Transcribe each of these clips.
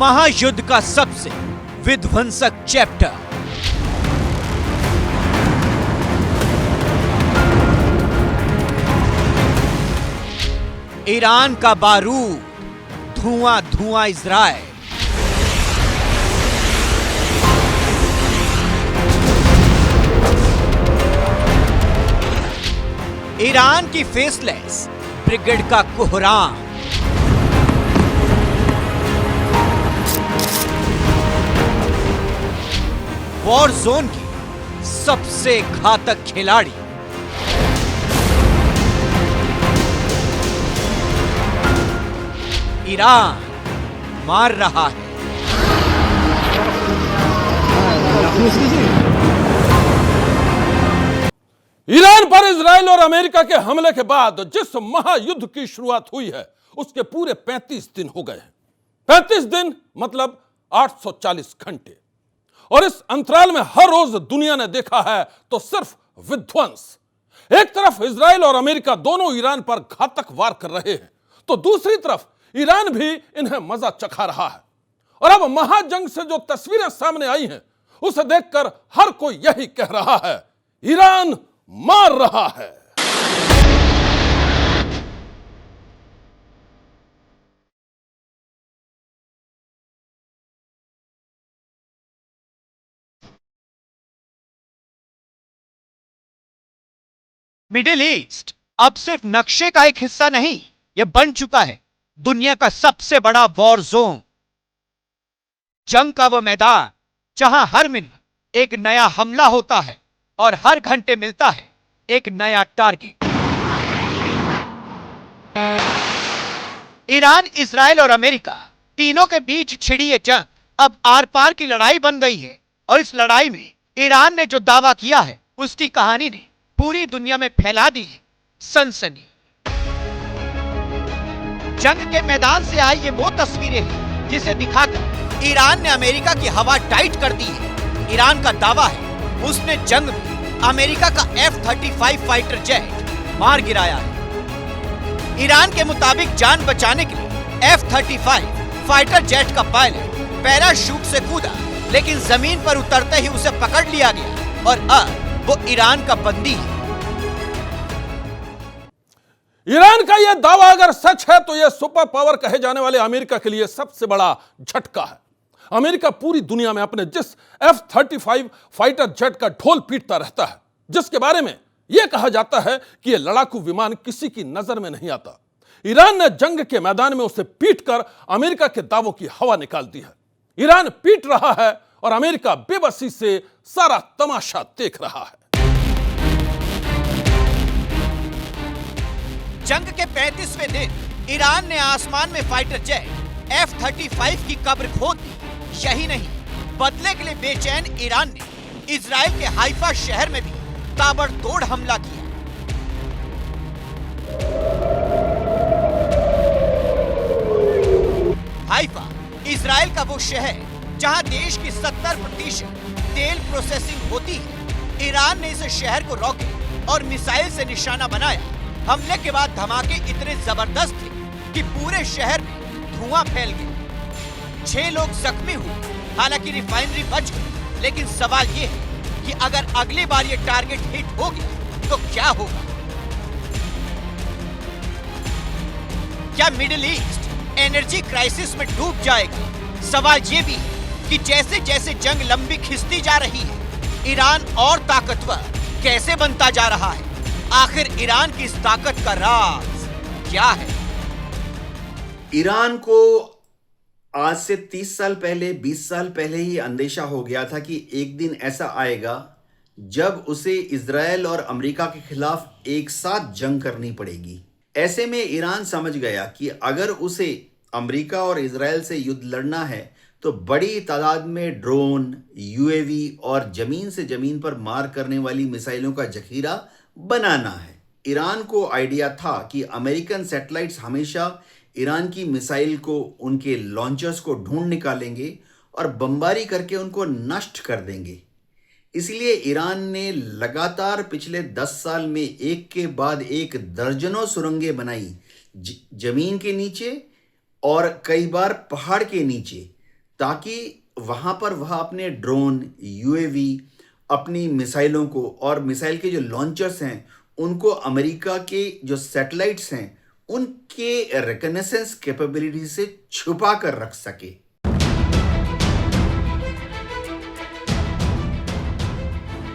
महायुद्ध का सबसे विध्वंसक चैप्टर। ईरान का बारूद, धुआं धुआं इजराइल। ईरान की फेसलेस ब्रिगेड का कोहराम। वॉर जोन की सबसे घातक खिलाड़ी। ईरान मार रहा है। ईरान पर इजराइल और अमेरिका के हमले के बाद जिस महायुद्ध की शुरुआत हुई है उसके पूरे 35 दिन हो गए हैं। 35 दिन मतलब 840 घंटे। और इस अंतराल में हर रोज दुनिया ने देखा है तो सिर्फ विध्वंस। एक तरफ इजराइल और अमेरिका दोनों ईरान पर घातक वार कर रहे हैं, तो दूसरी तरफ ईरान भी इन्हें मजा चखा रहा है। और अब महाजंग से जो तस्वीरें सामने आई हैं उसे देखकर हर कोई यही कह रहा है, ईरान मार रहा है। मिडिल ईस्ट अब सिर्फ नक्शे का एक हिस्सा नहीं, यह बन चुका है दुनिया का सबसे बड़ा वॉर जोन। जंग का वो मैदान जहां हर मिनट एक नया हमला होता है और हर घंटे मिलता है एक नया टारगेट। ईरान, इजराइल और अमेरिका तीनों के बीच छिड़ी ये जंग अब आर पार की लड़ाई बन गई है। और इस लड़ाई में ईरान ने जो दावा किया है उसकी कहानी ने पूरी दुनिया में फैला दी है सनसनी। जंग के मैदान से आई ये वो तस्वीरें हैं जिसे दिखाकर ईरान ने अमेरिका की हवा टाइट कर दी है। ईरान का दावा है उसने जंग में अमेरिका का F-35 फाइटर जेट मार गिराया है। ईरान के मुताबिक जान बचाने के लिए F-35 फाइटर जेट का पायलट पैराशूट से कूदा, लेकिन जमीन पर उतरते ही उसे पकड़ लिया गया और अब वो ईरान का बंदी है। ईरान का यह दावा अगर सच है तो यह सुपर पावर कहे जाने वाले अमेरिका के लिए सबसे बड़ा झटका है। अमेरिका पूरी दुनिया में अपने जिस F-35 फाइटर जेट का ढोल पीटता रहता है, जिसके बारे में यह कहा जाता है कि यह लड़ाकू विमान किसी की नजर में नहीं आता, ईरान ने जंग के मैदान में उसे पीटकर अमेरिका के दावों की हवा निकाल दी है। ईरान पीट रहा है और अमेरिका बेबसी से सारा तमाशा देख रहा है। जंग के 35वें दिन ईरान ने आसमान में फाइटर जेट F-35 की कब्र खोद दी। यही नहीं, बदले के लिए बेचैन ईरान ने इजराइल के हाइफा शहर में भी ताबड़तोड़ हमला किया। हाइफा इजराइल का वो शहर जहां देश की 70% तेल प्रोसेसिंग होती है। ईरान ने इस शहर को रॉकेट और मिसाइल से निशाना बनाया। हमले के बाद धमाके इतने जबरदस्त थे कि पूरे शहर में धुआं फैल गया। 6 लोग जख्मी हुए। हालांकि रिफाइनरी बच गई, लेकिन सवाल यह है कि अगर अगली बार ये टारगेट हिट हो गया तो क्या होगा? क्या मिडिल ईस्ट एनर्जी क्राइसिस में डूब जाएगा? सवाल यह भी है कि जैसे जैसे जंग लंबी खिंचती जा रही है, ईरान और ताकतवर कैसे बनता जा रहा है? आखिर ईरान की इस ताकत का राज क्या है? ईरान को आज से 30 साल पहले, 20 साल पहले ही अंदेशा हो गया था कि एक दिन ऐसा आएगा जब उसे इजराइल और अमेरिका के खिलाफ एक साथ जंग करनी पड़ेगी। ऐसे में ईरान समझ गया कि अगर उसे अमेरिका और इजराइल से युद्ध लड़ना है तो बड़ी तादाद में ड्रोन, यूएवी और जमीन से जमीन पर मार करने वाली मिसाइलों का जखीरा बनाना है। ईरान को आइडिया था कि अमेरिकन सैटेलाइट्स हमेशा ईरान की मिसाइल को, उनके लॉन्चर्स को ढूंढ निकालेंगे और बमबारी करके उनको नष्ट कर देंगे। इसलिए ईरान ने लगातार पिछले 10 साल में एक के बाद एक दर्जनों सुरंगें बनाई, जमीन के नीचे और कई बार पहाड़ के नीचे, ताकि वहां पर वह अपने ड्रोन, यूएवी, अपनी मिसाइलों को और मिसाइल के जो लॉन्चर्स हैं उनको अमेरिका के जो सैटेलाइट्स हैं उनके रिकनेसेंस कैपेबिलिटी से छुपा कर रख सके।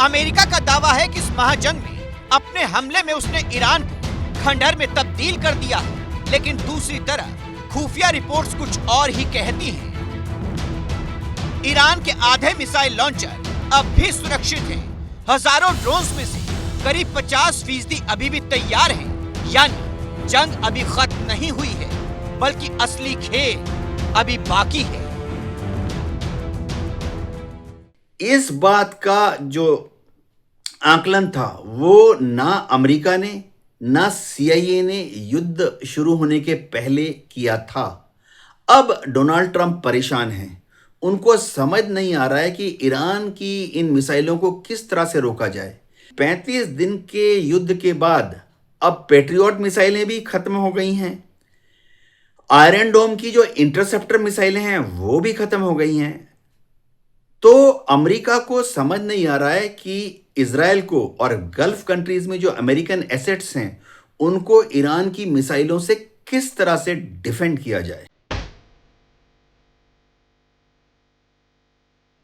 अमेरिका का दावा है कि इस महाजंग में अपने हमले में उसने ईरान को खंडहर में तब्दील कर दिया, लेकिन दूसरी तरफ खुफिया रिपोर्ट्स कुछ और ही कहती हैं। ईरान के आधे मिसाइल लॉन्चर अब भी सुरक्षित हैं। हजारों ड्रोन्स में से करीब 50% अभी भी तैयार हैं। यानी जंग अभी खत्म नहीं हुई है, बल्कि असली खेल अभी बाकी है। इस बात का जो आकलन था वो ना अमेरिका ने ना सीआईए ने युद्ध शुरू होने के पहले किया था। अब डोनाल्ड ट्रंप परेशान हैं। उनको समझ नहीं आ रहा है कि ईरान की इन मिसाइलों को किस तरह से रोका जाए। 35 दिन के युद्ध के बाद अब पैट्रियट मिसाइलें भी खत्म हो गई हैं। आयरन डोम की जो इंटरसेप्टर मिसाइलें हैं वो भी खत्म हो गई हैं। तो अमेरिका को समझ नहीं आ रहा है कि इजराइल को और गल्फ कंट्रीज में जो अमेरिकन एसेट्स हैं उनको ईरान की मिसाइलों से किस तरह से डिफेंड किया जाए।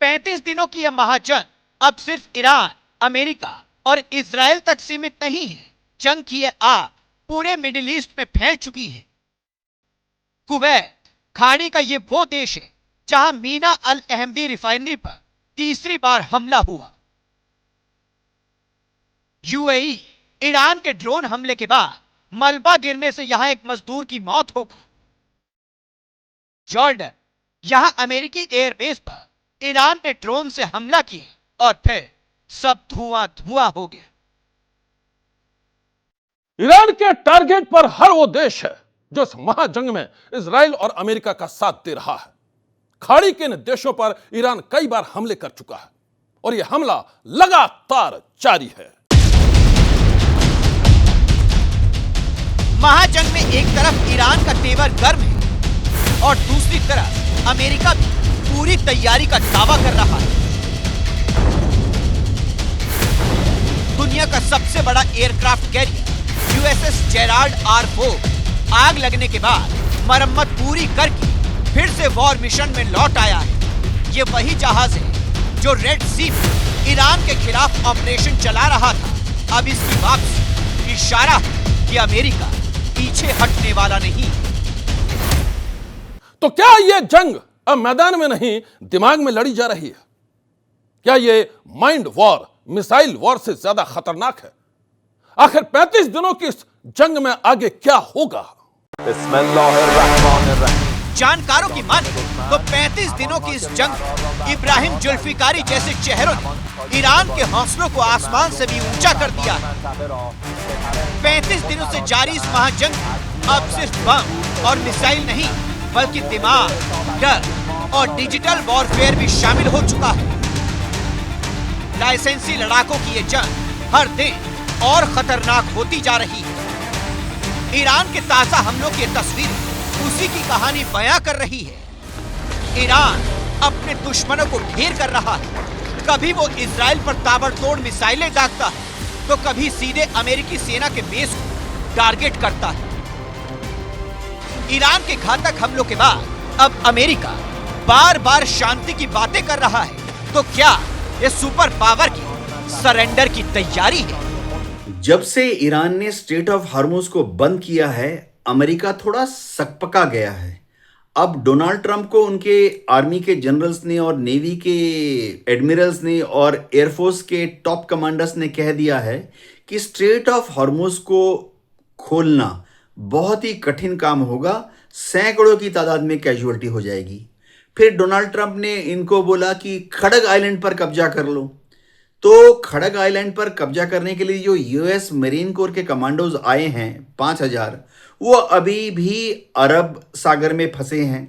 35 दिनों की यह महाजंग अब सिर्फ ईरान, अमेरिका और इजराइल तक सीमित नहीं है। जंग की यह आग पूरे मिडिल ईस्ट में फैल चुकी है। कुवैत खाड़ी का ये वो देश है जहां मीना अल अहमदी रिफाइनरी पर तीसरी बार हमला हुआ। यूएई ईरान के ड्रोन हमले के बाद मलबा गिरने से यहां एक मजदूर की मौत हो गई। जॉर्डन यहां अमेरिकी एयरबेस पर ईरान ने ड्रोन से हमला किया और फिर सब धुआं धुआं हो गया। ईरान के टारगेट पर हर वो देश है जो इस महाजंग में इजराइल और अमेरिका का साथ दे रहा है। खाड़ी के इन देशों पर ईरान कई बार हमले कर चुका है और यह हमला लगातार जारी है। महाजंग में एक तरफ ईरान का तेवर गर्म है और दूसरी तरफ अमेरिका भी पूरी तैयारी का दावा कर रहा है। दुनिया का सबसे बड़ा aircraft carrier USS Gerald R Ford आग लगने के बाद मरम्मत पूरी करके फिर से वॉर मिशन में लौट आया है। ये वही जहाज है जो रेड सी में ईरान के खिलाफ ऑपरेशन चला रहा था। अब इसकी वापसी इशारा है कि अमेरिका पीछे हटने वाला नहीं। तो क्या यह जंग अब मैदान में नहीं दिमाग में लड़ी जा रही है? क्या यह माइंड वॉर मिसाइल वॉर से ज्यादा खतरनाक है? आखिर 35 दिनों की इस जंग में आगे क्या होगा? जानकारों की माने तो 35 दिनों की इस जंग में इब्राहिम जुल्फिकारी जैसे चेहरों ने ईरान के हौसलों को आसमान से भी ऊंचा कर दिया है। 35 दिनों से जारी इस महाजंग में अब सिर्फ बम और मिसाइल नहीं बल्कि दिमाग, डर और डिजिटल वॉरफेयर भी शामिल हो चुका है। लाइसेंसी लड़ाकों की ये जंग हर दिन और खतरनाक होती जा रही है। ईरान के ताजा हमलों की तस्वीरें उसी की कहानी बयां कर रही है। ईरान अपने दुश्मनों को ढेर कर रहा है। कभी वो इजराइल पर ताबड़तोड़ मिसाइलें दागता है तो कभी सीधे अमेरिकी सेना के बेस को टारगेट करता है। ईरान के घातक हमलों के बाद अब अमेरिका बार बार शांति की बातें कर रहा है। तो क्या ये सुपर पावर की सरेंडर की तैयारी है? जब से ईरान ने स्ट्रेट ऑफ हार्मुज को बंद किया है अमेरिका थोड़ा सकपका गया है। अब डोनाल्ड ट्रंप को उनके आर्मी के जनरल्स ने और नेवी के एडमिरल्स ने और एयरफोर्स के टॉप कमांडर्स ने कह दिया है कि स्ट्रेट ऑफ हार्मुज को खोलना बहुत ही कठिन काम होगा। सैकड़ों की तादाद में कैजुअल्टी हो जाएगी। फिर डोनाल्ड ट्रंप ने इनको बोला कि खड़ग आइलैंड पर कब्जा कर लो। तो खड़ग आइलैंड पर कब्जा करने के लिए जो यूएस मरीन कोर के कमांडोज आए हैं 5000, वो अभी भी अरब सागर में फंसे हैं।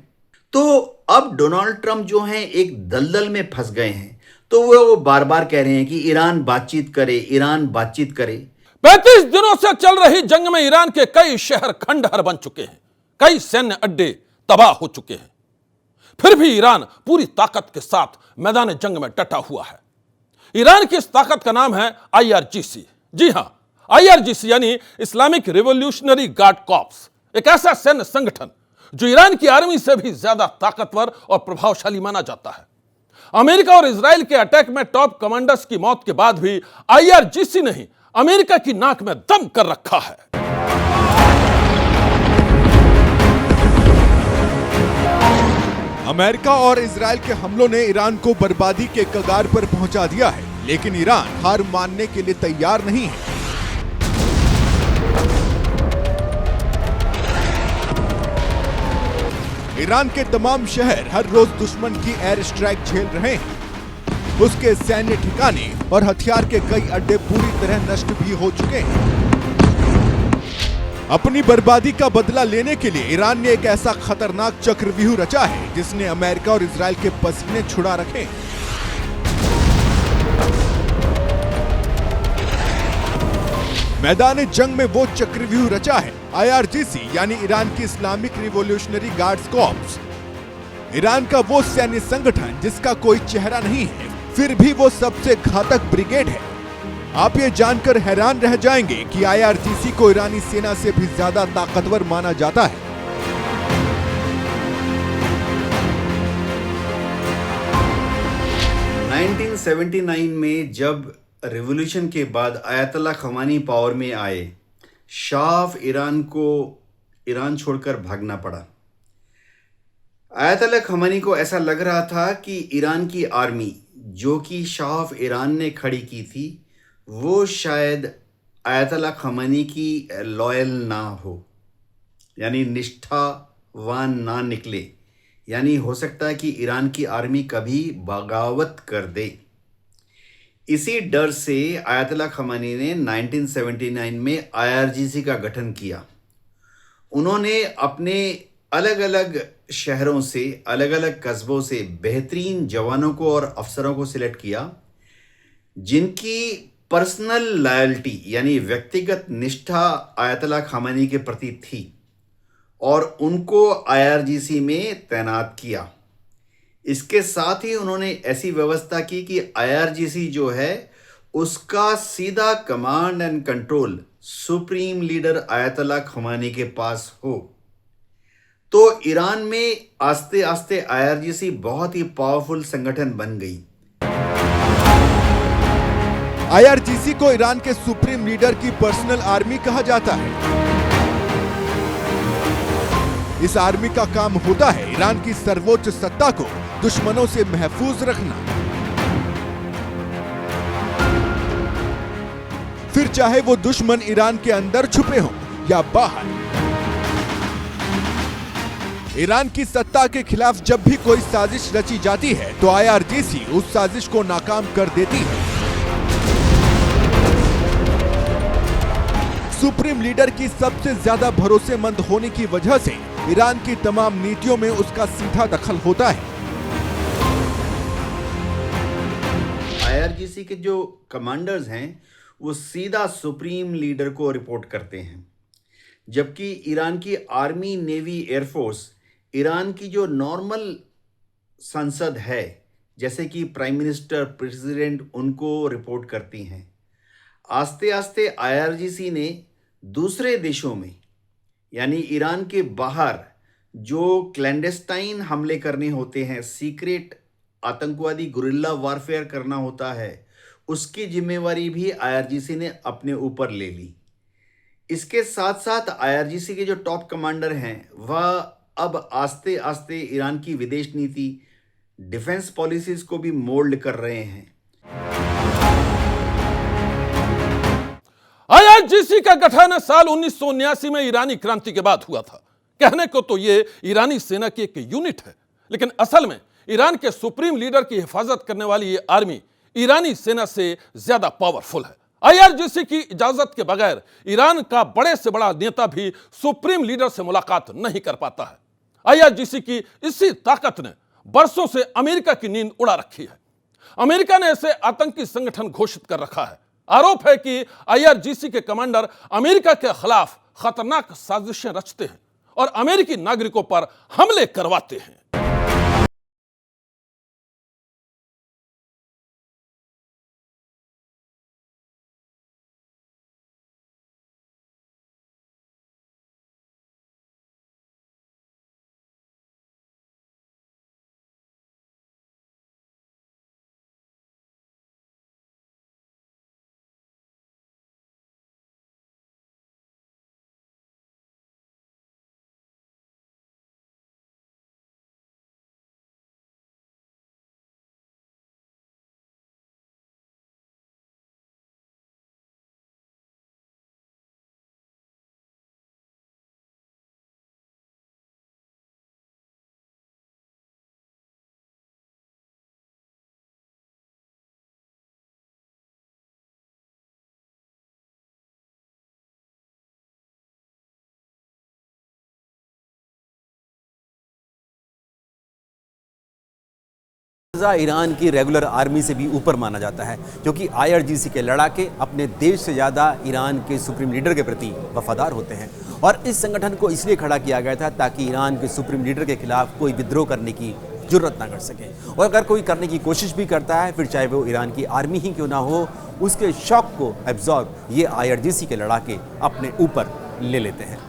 तो अब डोनाल्ड ट्रंप जो हैं एक दलदल में फंस गए हैं। तो वो बार बार कह रहे हैं कि ईरान बातचीत करे, ईरान बातचीत करे। 35 दिनों से चल रही जंग में ईरान के कई शहर खंडहर बन चुके हैं। कई सैन्य अड्डे तबाह हो चुके हैं। फिर भी ईरान पूरी ताकत के साथ मैदान जंग में डटा हुआ है। ईरान की इस ताकत का नाम है IRGC। जी हां, IRGC यानी इस्लामिक रिवॉल्यूशनरी गार्ड कॉर्प्स, एक ऐसा सैन्य संगठन जो ईरान की आर्मी से भी ज्यादा ताकतवर और प्रभावशाली माना जाता है। अमेरिका और इजराइल के अटैक में टॉप कमांडर्स की मौत के बाद भी IRGC ने ही अमेरिका की नाक में दम कर रखा है। अमेरिका और इजराइल के हमलों ने ईरान को बर्बादी के कगार पर पहुंचा दिया है, लेकिन ईरान हार मानने के लिए तैयार नहीं है। ईरान के तमाम शहर हर रोज दुश्मन की एयर स्ट्राइक झेल रहे हैं। उसके सैन्य ठिकाने और हथियार के कई अड्डे पूरी तरह नष्ट भी हो चुके हैं। अपनी बर्बादी का बदला लेने के लिए ईरान ने एक ऐसा खतरनाक चक्रव्यूह रचा है जिसने अमेरिका और इजराइल के पसीने छुड़ा रखे हैं। मैदान जंग में वो चक्रव्यूह रचा है IRGC यानी ईरान की Islamic revolutionary guards corps. Iran का वो सैन्य संगठन जिसका कोई चेहरा नहीं है, फिर भी वो सबसे घातक ब्रिगेड है। आप ये जानकर हैरान रह जाएंगे कि IRGC को ईरानी सेना से भी ज्यादा ताकतवर माना जाता है। नाइनटीन 1979 में जब रिवॉल्यूशन के बाद आयतुल्लाह खमानी पावर में आए, शाह ऑफ ईरान को ईरान छोड़कर भागना पड़ा। आयतुल्लाह खमानी को ऐसा लग रहा था कि ईरान की आर्मी जो कि शाह ऑफ ईरान ने खड़ी की थी, वो शायद आयतुल्लाह खमानी की लॉयल ना हो, यानी निष्ठावान ना निकले, यानी हो सकता है कि ईरान की आर्मी कभी बगावत कर दे। इसी डर से आयतुल्लाह खमानी ने 1979 में IRGC का गठन किया। उन्होंने अपने अलग अलग शहरों से, अलग अलग कस्बों से बेहतरीन जवानों को और अफसरों को सिलेक्ट किया, जिनकी पर्सनल लॉयल्टी यानी व्यक्तिगत निष्ठा आयतुल्लाह खमानी के प्रति थी, और उनको IRGC में तैनात किया। इसके साथ ही उन्होंने ऐसी व्यवस्था की कि IRGC जो है उसका सीधा command and control supreme leader Ayatollah Khamenei के पास हो। तो ईरान में आस्ते आस्ते IRGC बहुत ही पावरफुल संगठन बन गई। IRGC को ईरान के सुप्रीम लीडर की पर्सनल आर्मी कहा जाता है। इस आर्मी का काम होता है ईरान की सर्वोच्च सत्ता को दुश्मनों से महफूज रखना। फिर चाहे वो दुश्मन ईरान के अंदर छुपे हों या बाहर। ईरान की सत्ता के खिलाफ जब भी कोई साजिश रची जाती है तो IRGC उस साजिश को नाकाम कर देती है। सुप्रीम लीडर की सबसे ज्यादा भरोसेमंद होने की वजह से ईरान की तमाम नीतियों में उसका सीधा दखल होता है। IRGC के जो कमांडर्स हैं वो सीधा सुप्रीम लीडर को रिपोर्ट करते हैं, जबकि ईरान की आर्मी, नेवी, एयरफोर्स ईरान की जो नॉर्मल संसद है, जैसे कि प्राइम मिनिस्टर, प्रेसिडेंट, उनको रिपोर्ट करती हैं। आस्ते आस्ते IRGC ने दूसरे देशों में यानी ईरान के बाहर जो क्लैंडेस्टाइन हमले करने होते हैं, सीक्रेट आतंकवादी गुरिल्ला वारफेयर करना होता है, उसकी जिम्मेवारी भी IRGC ने अपने ऊपर ले ली। इसके साथ साथ IRGC के जो टॉप कमांडर हैं वह अब आस्ते आस्ते ईरान की विदेश नीति, डिफेंस पॉलिसीज को भी मोल्ड कर रहे हैं। IRGC का गठन साल 1979 में ईरानी क्रांति के बाद हुआ था। कहने को तो ये ईरानी सेना की एक यूनिट है, लेकिन असल में ईरान के सुप्रीम लीडर की हिफाजत करने वाली ये आर्मी ईरानी सेना से ज्यादा पावरफुल है। IRGC की इजाजत के बगैर ईरान का बड़े से बड़ा नेता भी सुप्रीम लीडर से मुलाकात नहीं कर पाता है। IRGC की इसी ताकत ने बरसों से अमेरिका की नींद उड़ा रखी है। अमेरिका ने इसे आतंकी संगठन घोषित कर रखा है। आरोप है कि IRGC के कमांडर अमेरिका के खिलाफ खतरनाक साजिशें रचते हैं और अमेरिकी नागरिकों पर हमले करवाते हैं। ईरान की रेगुलर आर्मी से भी ऊपर माना जाता है, क्योंकि IRGC के लड़ाके अपने देश से ज़्यादा ईरान के सुप्रीम लीडर के प्रति वफादार होते हैं। और इस संगठन को इसलिए खड़ा किया गया था ताकि ईरान के सुप्रीम लीडर के खिलाफ कोई विद्रोह करने की जुर्रत ना कर सके। और अगर कोई करने की कोशिश भी करता है, फिर चाहे वो ईरान की आर्मी ही क्यों ना हो, उसके शॉक को एब्जॉर्ब ये IRGC के लड़ाके अपने ऊपर ले लेते हैं।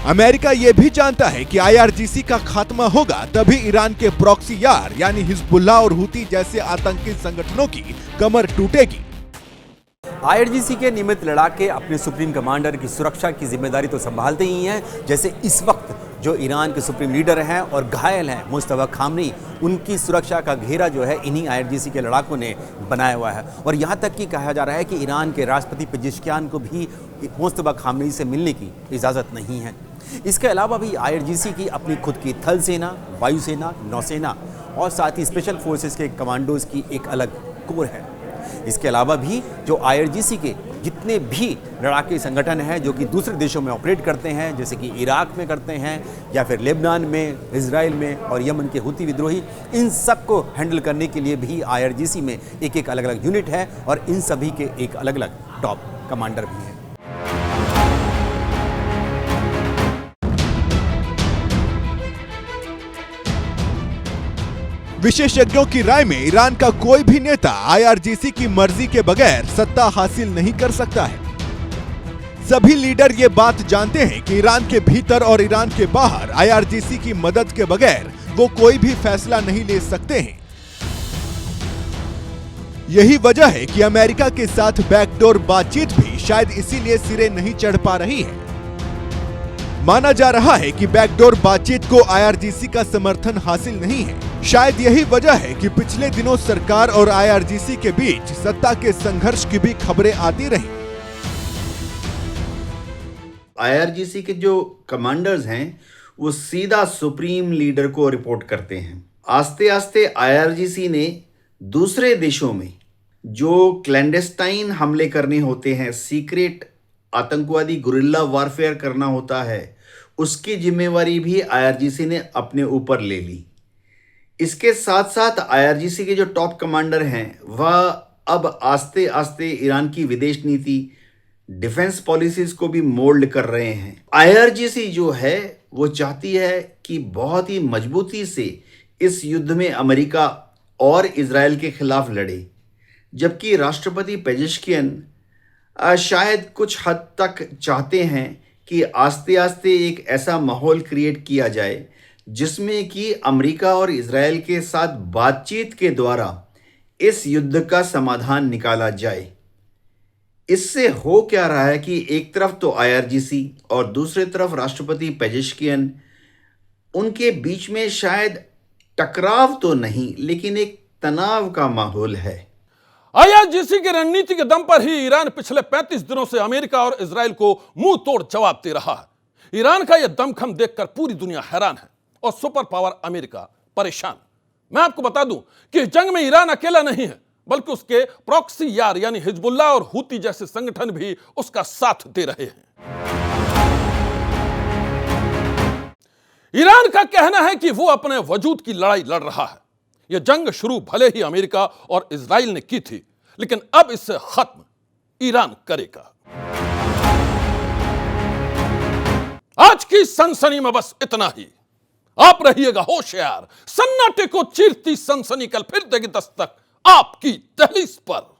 अमेरिका यह भी जानता है कि IRGC का खात्मा होगा तभी ईरान के प्रॉक्सी यार यानी हिजबुल्लाह और हुती जैसे आतंकी संगठनों की कमर टूटेगी। IRGC के नियमित लड़ाके अपने सुप्रीम कमांडर की सुरक्षा की जिम्मेदारी तो संभालते ही हैं, जैसे इस वक्त जो ईरान के सुप्रीम लीडर हैं और घायल हैं मुस्तफा खामनी, उनकी सुरक्षा का घेरा जो है इन्हीं IRGC के लड़ाकों ने बनाया हुआ है। और यहाँ तक कि कहा जा रहा है कि ईरान के राष्ट्रपति पेजेश्कियान को भी मुस्तफा खामनी से मिलने की इजाज़त नहीं है। इसके अलावा भी IRGC की अपनी खुद की थल सेना, वायुसेना, नौसेना और साथ ही स्पेशल फोर्सेस के कमांडोज की एक अलग कोर है। इसके अलावा भी जो IRGC के जितने भी लड़ाके संगठन हैं जो कि दूसरे देशों में ऑपरेट करते हैं, जैसे कि इराक में करते हैं या फिर लेबनान में, इजराइल में और यमन के हुती विद्रोही, इन सब को हैंडल करने के लिए भी IRGC में एक एक अलग अलग यूनिट है और इन सभी के एक अलग अलग टॉप कमांडर भी हैं। विशेषज्ञों की राय में ईरान का कोई भी नेता IRGC की मर्जी के बगैर सत्ता हासिल नहीं कर सकता है। सभी लीडर ये बात जानते हैं कि ईरान के भीतर और ईरान के बाहर IRGC की मदद के बगैर वो कोई भी फैसला नहीं ले सकते हैं। यही वजह है कि अमेरिका के साथ बैकडोर बातचीत भी शायद इसीलिए सिरे नहीं चढ़ पा रही है। माना जा रहा है कि बैकडोर बातचीत को IRGC का समर्थन हासिल नहीं है। शायद यही वजह है कि पिछले दिनों सरकार और IRGC के बीच सत्ता के संघर्ष की भी खबरें आती रही। IRGC के जो कमांडर्स हैं वो सीधा सुप्रीम लीडर को रिपोर्ट करते हैं। आस्ते आस्ते IRGC ने दूसरे देशों में जो क्लैंडेस्टाइन हमले करने होते हैं, सीक्रेट आतंकवादी गुरिल्ला वारफेयर करना होता है, उसकी जिम्मेवारी भी IRGC ने अपने ऊपर ले ली। इसके साथ साथ IRGC के जो टॉप कमांडर हैं वह अब आस्ते आस्ते ईरान की विदेश नीति, डिफेंस पॉलिसीज को भी मोल्ड कर रहे हैं। IRGC जो है वो चाहती है कि बहुत ही मजबूती से इस युद्ध में अमेरिका और इजराइल के खिलाफ लड़े, जबकि राष्ट्रपति पेजेश्कियान शायद कुछ हद तक चाहते हैं कि आस्ते आस्ते एक ऐसा माहौल क्रिएट किया जाए जिसमें कि अमेरिका और इजराइल के साथ बातचीत के द्वारा इस युद्ध का समाधान निकाला जाए। इससे हो क्या रहा है कि एक तरफ तो IRGC और दूसरी तरफ राष्ट्रपति पेजेश्कियान, उनके बीच में शायद टकराव तो नहीं लेकिन एक तनाव का माहौल है। IRGC की रणनीति के दम पर ही ईरान पिछले 35 दिनों से अमेरिका और इजराइल को मुंह तोड़ जवाब दे रहा है। ईरान का यह दमखम देखकर पूरी दुनिया हैरान है और सुपर पावर अमेरिका परेशान। मैं आपको बता दूं कि जंग में ईरान अकेला नहीं है, बल्कि उसके प्रॉक्सी यार यानी हिजबुल्लाह और हुती जैसे संगठन भी उसका साथ दे रहे हैं। ईरान का कहना है कि वो अपने वजूद की लड़ाई लड़ रहा है। यह जंग शुरू भले ही अमेरिका और इजराइल ने की थी, लेकिन अब इससे खत्म ईरान करेगा। आज की सनसनी में बस इतना ही। आप रहिएगा होशियार, सन्नाटे को चीरती सनसनी कल फिर देगी दस्तक आपकी दहलीज पर।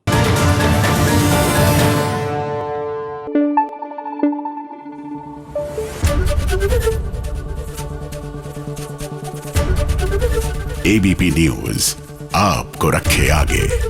ABP न्यूज आपको रखे आगे।